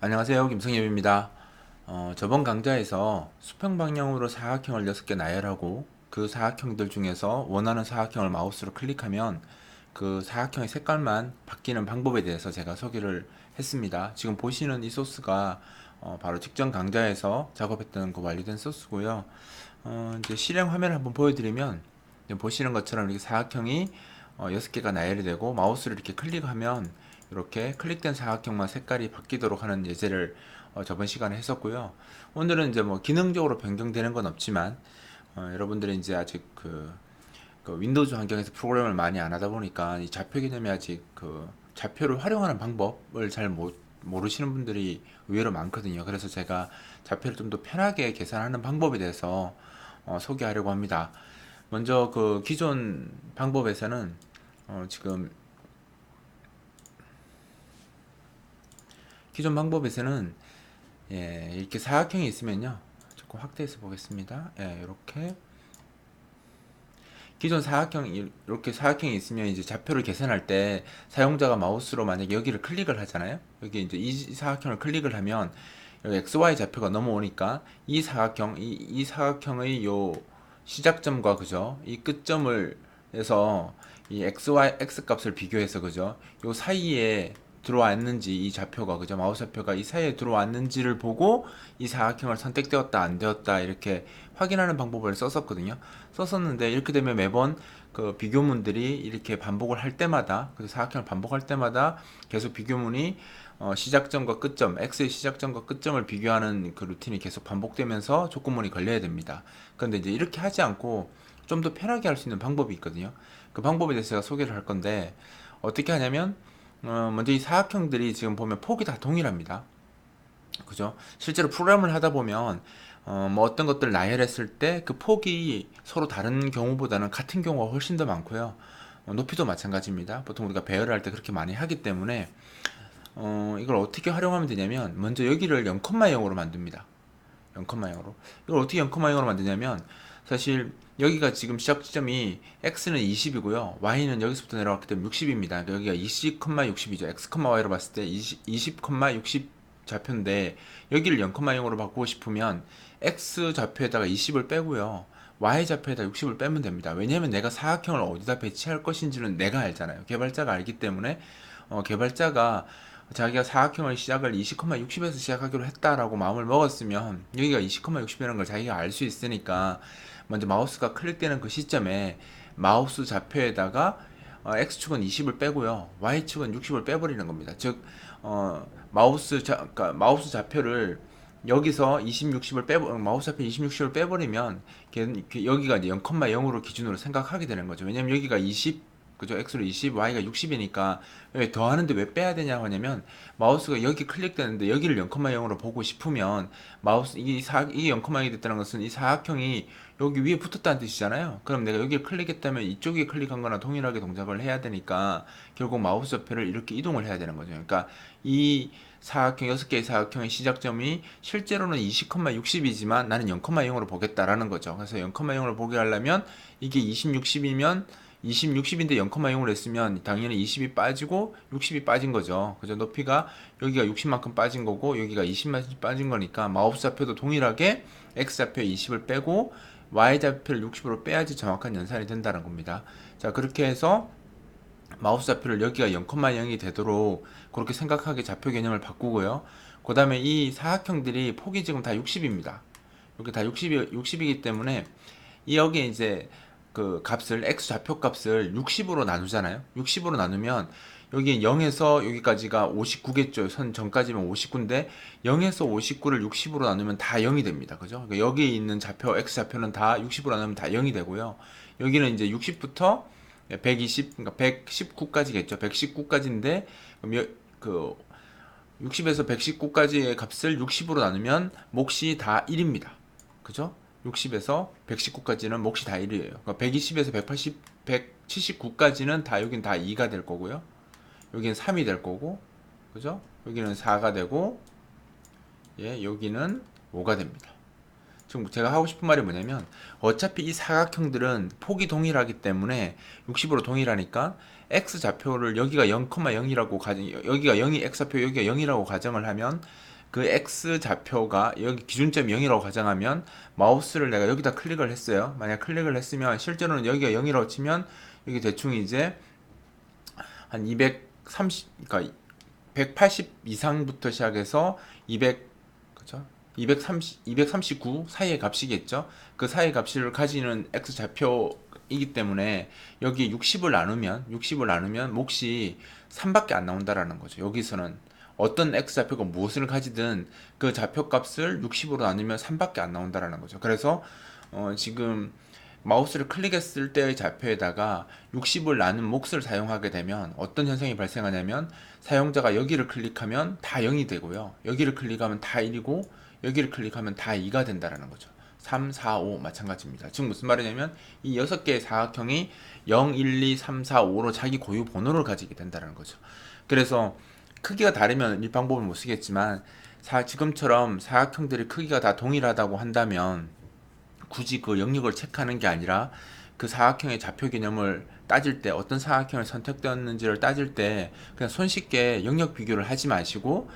안녕하세요. 김성엽입니다. 저번 강좌에서 수평 방향으로 사각형을 6개 나열하고 그 사각형들 중에서 원하는 사각형을 마우스로 클릭하면 그 사각형의 색깔만 바뀌는 방법에 대해서 제가 소개를 했습니다. 지금 보시는 이 소스가 바로 직전 강좌에서 작업했던 그 완료된 소스고요. 이제 실행 화면을 한번 보여드리면 보시는 것처럼 이렇게 사각형이 6개가 나열이 되고 마우스를 이렇게 클릭하면 이렇게 클릭된 사각형만 색깔이 바뀌도록 하는 예제를 저번 시간에 했었고요. 오늘은 이제 뭐 기능적으로 변경되는 건 없지만 여러분들이 이제 아직 그 윈도우즈 환경에서 프로그램을 많이 안 하다 보니까 이 좌표 개념이 아직 그 좌표를 활용하는 방법을 잘 모르시는 분들이 의외로 많거든요. 그래서 제가 좌표를 좀 더 편하게 계산하는 방법에 대해서 소개하려고 합니다. 먼저 그 기존 방법에서는 지금 기존 방법에서는 이렇게 사각형이 있으면요. 조금 확대해서 보겠습니다. 이렇게 기존 사각형 이렇게 사각형이 있으면 이제 좌표를 계산할 때 사용자가 마우스로 만약에 여기를 클릭을 하잖아요. 여기 이제 이 사각형을 클릭을 하면 여기 XY 좌표가 넘어오니까 이 사각형 이 사각형의 요 시작점과 그죠? 이 끝점을 해서 이 XY X 값을 비교해서 그죠? 요 사이에 들어왔는지 이 좌표가 그죠? 마우스 좌표가 이 사이에 들어왔는지를 보고 이 사각형을 선택되었다 안 되었다 이렇게 확인하는 방법을 썼었는데 이렇게 되면 매번 그 비교문들이 이렇게 반복을 할 때마다 그 사각형을 반복할 때마다 계속 비교문이 시작점과 끝점 x의 시작점과 끝점을 비교하는 그 루틴이 계속 반복되면서 조건문이 걸려야 됩니다. 그런데 이제 이렇게 하지 않고 좀 더 편하게 할 수 있는 방법이 있거든요. 그 방법에 대해서 제가 소개를 할 건데 어떻게 하냐면 먼저 이 사각형들이 지금 보면 폭이 다 동일합니다. 그죠? 실제로 프로그램을 하다 보면 뭐 어떤 것들을 나열했을 때 그 폭이 서로 다른 경우보다는 같은 경우가 훨씬 더 많고요. 높이도 마찬가지입니다. 보통 우리가 배열을 할 때 그렇게 많이 하기 때문에 이걸 어떻게 활용하면 되냐면 먼저 여기를 0,0으로 만듭니다. 0,0으로. 이걸 어떻게 0,0으로 만드냐면 사실 여기가 지금 시작 지점이 x는 20이고요. y는 여기서부터 내려갔기 때문에 60입니다. 여기가 20,60이죠. x, y로 봤을 때 20,60 좌표인데 여기를 0,0으로 바꾸고 싶으면 x 좌표에다가 20을 빼고요. y 좌표에다 60을 빼면 됩니다. 왜냐하면 내가 사각형을 어디다 배치할 것인지는 내가 알잖아요. 개발자가 알기 때문에 개발자가 자기가 사각형을 시작을 20,60에서 시작하기로 했다라고 마음을 먹었으면 여기가 20,60이라는 걸 자기가 알 수 있으니까 먼저 마우스가 클릭되는 그 시점에 마우스 좌표에다가 X축은 20을 빼고요. Y축은 60을 빼버리는 겁니다. 즉 그러니까 마우스 좌표를 여기서 20, 60을 마우스 좌표 20, 60을 빼버리면 여기가 이제 0,0으로 기준으로 생각하게 되는 거죠. 왜냐면 여기가 20 그죠? X로 20, Y가 60이니까 더하는데 왜 빼야 되냐고 하냐면 마우스가 여기 클릭되는데 여기를 0,0으로 보고 싶으면 이 0,0이 됐다는 것은 이 사각형이 여기 위에 붙었다는 뜻이잖아요. 그럼 내가 여기를 클릭했다면 이쪽에 클릭한 거나 동일하게 동작을 해야 되니까 결국 마우스 좌표를 이렇게 이동을 해야 되는 거죠. 그러니까 이 사각형 6개의 사각형의 시작점이 실제로는 20,60이지만 나는 0,0으로 보겠다라는 거죠. 그래서 0,0으로 보게 하려면 이게 20, 60이면 20, 60인데 0,0으로 했으면 당연히 20이 빠지고 60이 빠진 거죠. 그죠? 높이가 여기가 60만큼 빠진 거고 여기가 20만큼 빠진 거니까 마우스 좌표도 동일하게 X 좌표에 20을 빼고 Y 좌표를 60으로 빼야지 정확한 연산이 된다는 겁니다. 자, 그렇게 해서 마우스 좌표를 여기가 0,0이 되도록 그렇게 생각하게 좌표 개념을 바꾸고요. 그 다음에 이 사각형들이 폭이 지금 다 60입니다. 이렇게 다 60이기 때문에 여기에 이제 그 값을 x 좌표 값을 60으로 나누잖아요. 60으로 나누면 여기 0에서 여기까지가 59겠죠. 선 전까지면 59인데 0에서 59를 60으로 나누면 다 0이 됩니다. 그죠? 그러니까 여기 있는 좌표 x 좌표는 다 60으로 나누면 다 0이 되고요. 여기는 이제 60부터 120 그러니까 119까지겠죠. 119까지인데 그 60에서 119까지의 값을 60으로 나누면 몫이 다 1입니다. 그죠? 60에서 119까지는 몫이 다 1이에요. 그러니까 120에서 180, 179까지는 다 여긴 다 2가 될 거고요. 여기는 3이 될 거고, 그죠? 여기는 4가 되고, 예, 여기는 5가 됩니다. 지금 제가 하고 싶은 말이 뭐냐면 어차피 이 사각형들은 폭이 동일하기 때문에 60으로 동일하니까 x 좌표를 여기가 0,0이라고 가정, 여기가 0이 x 좌표, 여기가 0이라고 가정을 하면 그 x 좌표가 여기 기준점이 0이라고 가정하면 마우스를 내가 여기다 클릭을 했어요. 만약 클릭을 했으면 실제로는 여기가 0이라고 치면 여기 대충 이제 한 230, 그러니까 180 이상부터 시작해서 200, 그죠? 239 사이의 값이겠죠? 그 사이의 값을 가지는 x 좌표이기 때문에 여기 60을 나누면 몫이 3밖에 안 나온다라는 거죠. 여기서는 어떤 x 좌표가 무엇을 가지든 그 좌표 값을 60으로 나누면 3밖에 안 나온다라는 거죠. 그래서 지금 마우스를 클릭했을 때의 좌표에다가 60을 나눈 몫을 사용하게 되면 어떤 현상이 발생하냐면 사용자가 여기를 클릭하면 다 0이 되고요. 여기를 클릭하면 다 1이고 여기를 클릭하면 다 2가 된다라는 거죠. 3, 4, 5 마찬가지입니다. 지금 무슨 말이냐면 이 6개의 사각형이 0, 1, 2, 3, 4, 5로 자기 고유 번호를 가지게 된다는 거죠. 그래서 크기가 다르면 이 방법을 못 쓰겠지만 지금처럼 사각형들의 크기가 다 동일하다고 한다면 굳이 그 영역을 체크하는 게 아니라 그 사각형의 좌표 개념을 따질 때 어떤 사각형을 선택되었는지를 따질 때 그냥 손쉽게 영역 비교를 하지 마시고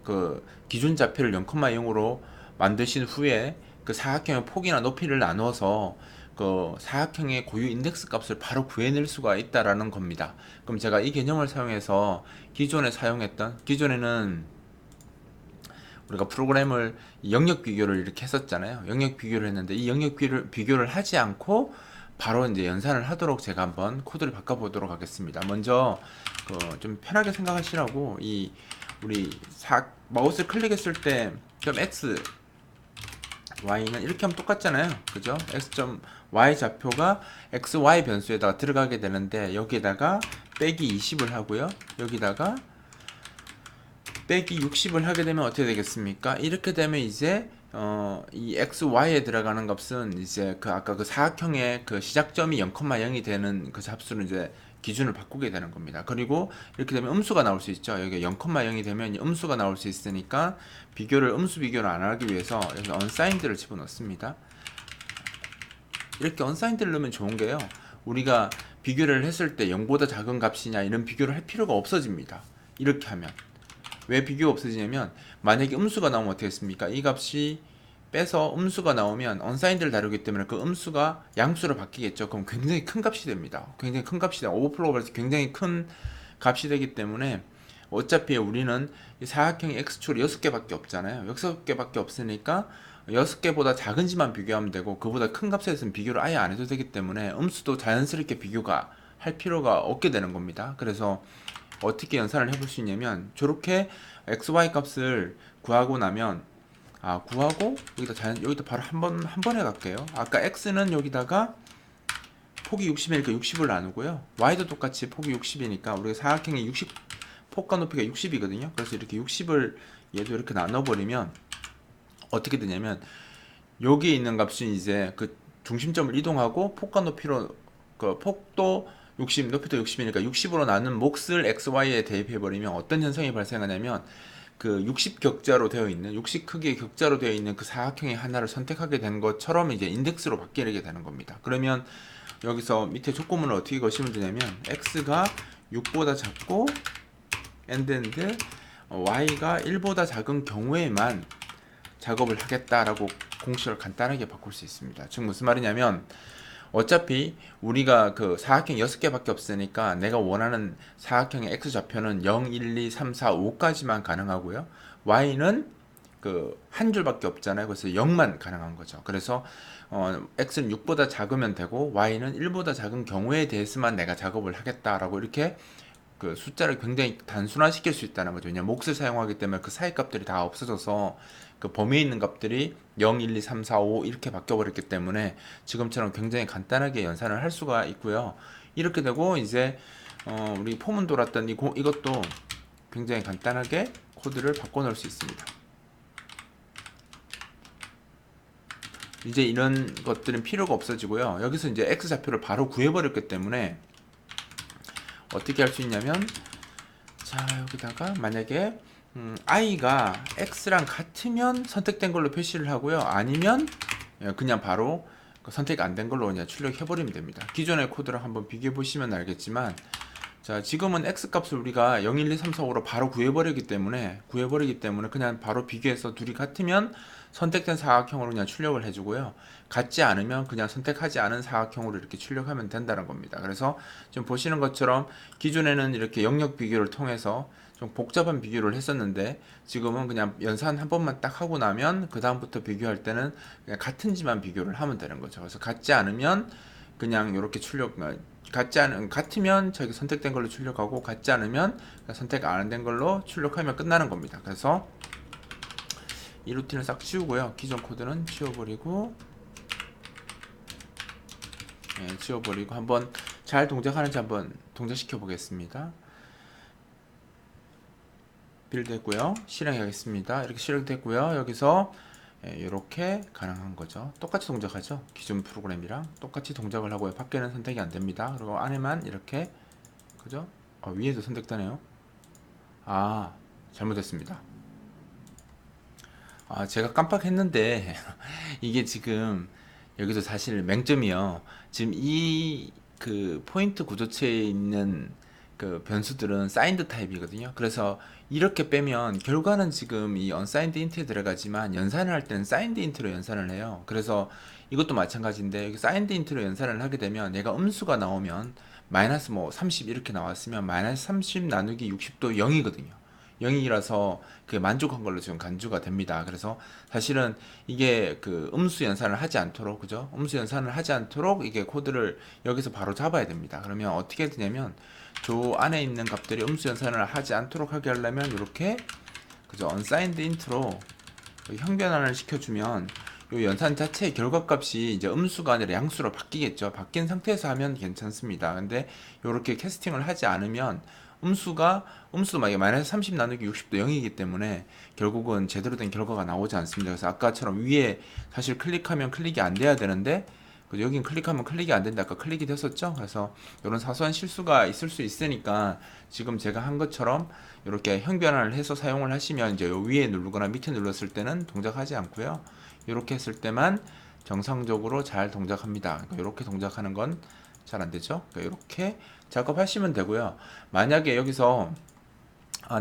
그 기준 좌표를 0,0으로 만드신 후에 그 사각형의 폭이나 높이를 나눠서 그 사각형의 고유 인덱스 값을 바로 구해낼 수가 있다라는 겁니다. 그럼 제가 이 개념을 사용해서 기존에는 우리가 프로그램을 영역 비교를 이렇게 했었잖아요. 영역 비교를 했는데 이 영역 비교를 하지 않고 바로 이제 연산을 하도록 제가 한번 코드를 바꿔보도록 하겠습니다. 먼저 좀 편하게 생각하시라고 우리 마우스 클릭했을 때 점 x y는 이렇게 하면 똑같잖아요. 그죠? x.y 좌표가 xy 변수에다가 들어가게 되는데 여기에다가 빼기 20을 하고요. 여기다가 빼기 60을 하게 되면 어떻게 되겠습니까? 이렇게 되면 이제 이 xy에 들어가는 값은 이제 아까 그 사각형의 그 시작점이 0,0이 되는 그 잡수를 이제 기준을 바꾸게 되는 겁니다. 그리고 이렇게 되면 음수가 나올 수 있죠. 여기 0,0이 되면 음수가 나올 수 있으니까 음수 비교를 안 하기 위해서 여기 unsigned를 집어넣습니다. 이렇게 unsigned를 넣으면 좋은 게요. 우리가 비교를 했을 때 0보다 작은 값이냐 이런 비교를 할 필요가 없어집니다. 이렇게 하면 왜 비교가 없어지냐면 만약에 음수가 나오면 어떻게 했습니까? 이 값이 빼서 음수가 나오면 unsigned를 다루기 때문에 그 음수가 양수로 바뀌겠죠. 그럼 굉장히 큰 값이 됩니다. 굉장히 큰 값이 돼요. 오버플로우가 돼서 굉장히 큰 값이 되기 때문에 어차피 우리는 이 사각형의 x축이 6개밖에 없잖아요. 6개밖에 없으니까 6개보다 작은지만 비교하면 되고 그보다 큰 값에서는 비교를 아예 안 해도 되기 때문에 음수도 자연스럽게 비교가 할 필요가 없게 되는 겁니다. 그래서 어떻게 연산을 해볼 수 있냐면 저렇게 xy 값을 구하고 나면 구하고 여기다 바로 한 번에 갈게요. 아까 x는 여기다가 폭이 60이니까 60을 나누고요. y도 똑같이 폭이 60이니까 우리가 사각형이 60 폭과 높이가 60이거든요. 그래서 이렇게 60을 얘도 이렇게 나눠버리면 어떻게 되냐면 여기에 있는 값은 이제 그 중심점을 이동하고 폭과 높이로 그 폭도 60, 높이도 60이니까 60으로 나눈 몫을 xy에 대입해버리면 어떤 현상이 발생하냐면 그 60 격자로 되어 있는 60 크기의 격자로 되어 있는 그 사각형의 하나를 선택하게 된 것처럼 이제 인덱스로 바뀌게 되는 겁니다. 그러면 여기서 밑에 조건문을 어떻게 거시면 되냐면 x가 6보다 작고 and y가 1보다 작은 경우에만 작업을 하겠다라고 공식을 간단하게 바꿀 수 있습니다. 즉 무슨 말이냐면 어차피 우리가 그 사각형 6개밖에 없으니까 내가 원하는 사각형의 x좌표는 0, 1, 2, 3, 4, 5까지만 가능하고요. y는 그 한 줄밖에 없잖아요. 그래서 0만 가능한 거죠. 그래서 x는 6보다 작으면 되고 y는 1보다 작은 경우에 대해서만 내가 작업을 하겠다라고 이렇게 그 숫자를 굉장히 단순화시킬 수 있다는 거죠. 왜냐면 몫을 사용하기 때문에 그 사이 값들이 다 없어져서 그 범위에 있는 값들이 0, 1, 2, 3, 4, 5 이렇게 바뀌어버렸기 때문에 지금처럼 굉장히 간단하게 연산을 할 수가 있고요. 이렇게 되고 이제 우리 포문 돌았던 이것도 굉장히 간단하게 코드를 바꿔놓을 수 있습니다. 이제 이런 것들은 필요가 없어지고요. 여기서 이제 x좌표를 바로 구해버렸기 때문에 어떻게 할 수 있냐면 자 여기다가 만약에 i가 x랑 같으면 선택된 걸로 표시를 하고요. 아니면 그냥 바로 선택 안 된 걸로 그냥 출력해 버리면 됩니다. 기존의 코드랑 한번 비교해 보시면 알겠지만, 자, 지금은 x 값을 우리가 0, 1, 2, 3, 4, 5로 바로 구해버리기 때문에 그냥 바로 비교해서 둘이 같으면 선택된 사각형으로 그냥 출력을 해주고요. 같지 않으면 그냥 선택하지 않은 사각형으로 이렇게 출력하면 된다는 겁니다. 그래서 지금 보시는 것처럼 기존에는 이렇게 영역 비교를 통해서 좀 복잡한 비교를 했었는데, 지금은 그냥 연산 한 번만 딱 하고 나면 그 다음부터 비교할 때는 그냥 같은지만 비교를 하면 되는 거죠. 그래서 같지 않으면 그냥 이렇게 같으면 저기 선택된 걸로 출력하고, 같지 않으면 선택 안 된 걸로 출력하면 끝나는 겁니다. 그래서 이 루틴을 싹 지우고요. 기존 코드는 지워버리고, 지워버리고 한번 잘 동작하는지 한번 동작시켜 보겠습니다. 빌드 했고요. 실행하겠습니다. 이렇게 실행됐고요. 여기서 이렇게 가능한 거죠. 똑같이 동작하죠. 기존 프로그램이랑 똑같이 동작을 하고요. 밖에는 선택이 안 됩니다. 그리고 안에만 이렇게, 그죠? 위에도 선택되네요. 잘못했습니다. 제가 깜빡했는데 이게 지금 여기서 사실 맹점이요. 지금 이 그 포인트 구조체에 있는 그 변수들은 사인드 타입이거든요. 그래서 이렇게 빼면 결과는 지금 이 unsigned int에 들어가지만 연산을 할 때는 signed int로 연산을 해요. 그래서 이것도 마찬가지인데, 여기 signed int로 연산을 하게 되면 얘가 음수가 나오면 마이너스 뭐 30 이렇게 나왔으면 마이너스 30 나누기 60도 0이거든요. 0이라서 그게 만족한 걸로 지금 간주가 됩니다. 그래서 사실은 이게 그 음수 연산을 하지 않도록, 그죠? 음수 연산을 하지 않도록 이게 코드를 여기서 바로 잡아야 됩니다. 그러면 어떻게 되냐면, 저 안에 있는 값들이 음수 연산을 하지 않도록 하게 하려면 이렇게, 그죠? unsigned int로 형변환을 시켜주면 이 연산 자체의 결과값이 이제 음수가 아니라 양수로 바뀌겠죠. 바뀐 상태에서 하면 괜찮습니다. 근데 이렇게 캐스팅을 하지 않으면 음수도 만약에 마이너스 30 나누기 60도 0이기 때문에 결국은 제대로 된 결과가 나오지 않습니다. 그래서 아까처럼 위에 사실 클릭하면 클릭이 안 돼야 되는데, 여긴 클릭하면 클릭이 안 된다. 아까 클릭이 됐었죠? 그래서 이런 사소한 실수가 있을 수 있으니까 지금 제가 한 것처럼 이렇게 형변환을 해서 사용을 하시면 이제 요 위에 누르거나 밑에 눌렀을 때는 동작하지 않고요. 이렇게 했을 때만 정상적으로 잘 동작합니다. 이렇게 동작하는 건 잘 안 되죠? 이렇게 작업하시면 되고요. 만약에 여기서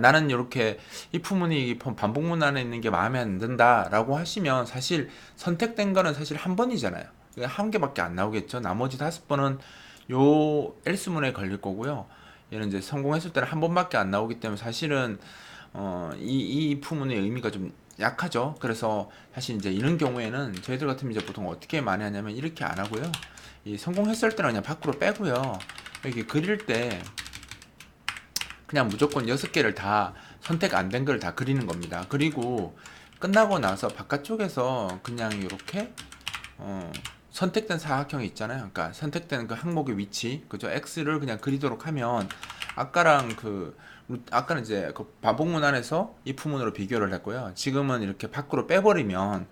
나는 이렇게 if 문이 반복문 안에 있는 게 마음에 안 든다 라고 하시면, 사실 선택된 거는 사실 한 번이잖아요. 한 개밖에 안 나오겠죠. 나머지 5번은 요 else 문에 걸릴 거고요. 얘는 이제 성공했을 때는 한 번밖에 안 나오기 때문에 사실은 이 if 문의 의미가 좀 약하죠. 그래서 사실 이제 이런 경우에는 저희들 같으면 이제 보통 어떻게 많이 하냐면 이렇게 안 하고요. 이 성공했을 때는 그냥 밖으로 빼고요. 여기 그릴 때 그냥 무조건 6개를 다 선택 안 된 걸 다 그리는 겁니다. 그리고 끝나고 나서 바깥쪽에서 그냥 이렇게 선택된 사각형이 있잖아요. 그러니까 선택된 그 항목의 위치, 그죠? X를 그냥 그리도록 하면, 아까는 이제 그 반복문 안에서 if문으로 비교를 했고요. 지금은 이렇게 밖으로 빼버리면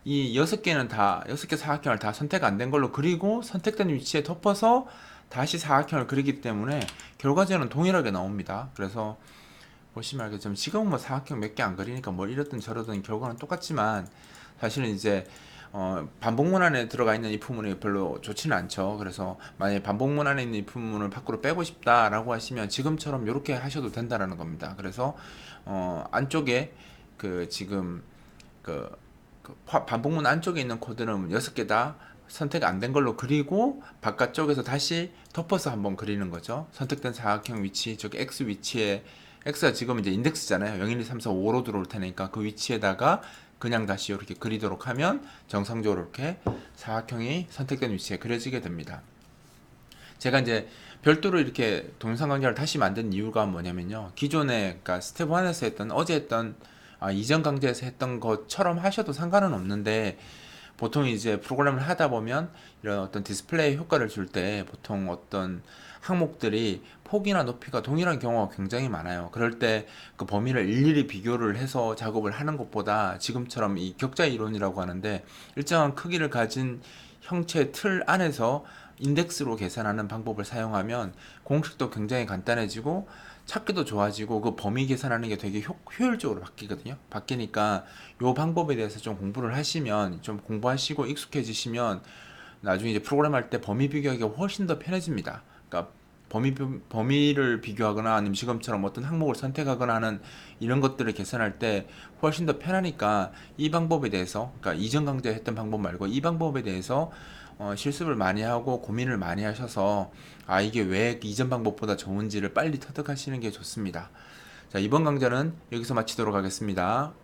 이 6개 사각형을 다 선택 안 된 걸로 그리고 선택된 위치에 덮어서 다시 사각형을 그리기 때문에 결과적으로는 동일하게 나옵니다. 그래서 보시면 알겠지만 지금은 뭐 사각형 몇 개 안 그리니까 뭘 이렇든 저러든 결과는 똑같지만, 사실은 이제 반복문 안에 들어가 있는 if문이 별로 좋지는 않죠. 그래서 만약에 반복문 안에 있는 if문을 밖으로 빼고 싶다라고 하시면 지금처럼 이렇게 하셔도 된다라는 겁니다. 그래서 안쪽에 지금 반복문 안쪽에 있는 코드는 6개 다 선택 안 된 걸로 그리고 바깥쪽에서 다시 덮어서 한번 그리는 거죠. 선택된 사각형 위치, 저기 X 위치에, X가 지금 이제 인덱스잖아요. 0, 1, 2, 3, 4, 5로 들어올 테니까 그 위치에다가 그냥 다시 이렇게 그리도록 하면 정상적으로 이렇게 사각형이 선택된 위치에 그려지게 됩니다. 제가 이제 별도로 이렇게 동영상 강좌를 다시 만든 이유가 뭐냐면요. 기존에, 그러니까 스텝 1에서 했던, 어제 했던, 이전 강좌에서 했던 것처럼 하셔도 상관은 없는데, 보통 이제 프로그램을 하다 보면 이런 어떤 디스플레이 효과를 줄 때 보통 어떤 항목들이 폭이나 높이가 동일한 경우가 굉장히 많아요. 그럴 때 그 범위를 일일이 비교를 해서 작업을 하는 것보다 지금처럼 이 격자 이론이라고 하는데, 일정한 크기를 가진 형체 틀 안에서 인덱스로 계산하는 방법을 사용하면 공식도 굉장히 간단해지고 찾기도 좋아지고 그 범위 계산하는 게 되게 효율적으로 바뀌거든요. 바뀌니까 요 방법에 대해서 좀 공부를 하시면 좀 공부하시고 익숙해지시면 나중에 이제 프로그램 할 때 범위 비교하기가 훨씬 더 편해집니다. 그러니까 범위를 비교하거나 아니면 지금처럼 어떤 항목을 선택하거나 하는 이런 것들을 계산할 때 훨씬 더 편하니까 이 방법에 대해서, 그러니까 이전 강좌 했던 방법 말고 이 방법에 대해서 실습을 많이 하고 고민을 많이 하셔서 아 이게 왜 이전 방법보다 좋은지를 빨리 터득하시는 게 좋습니다. 자, 이번 강좌는 여기서 마치도록 하겠습니다.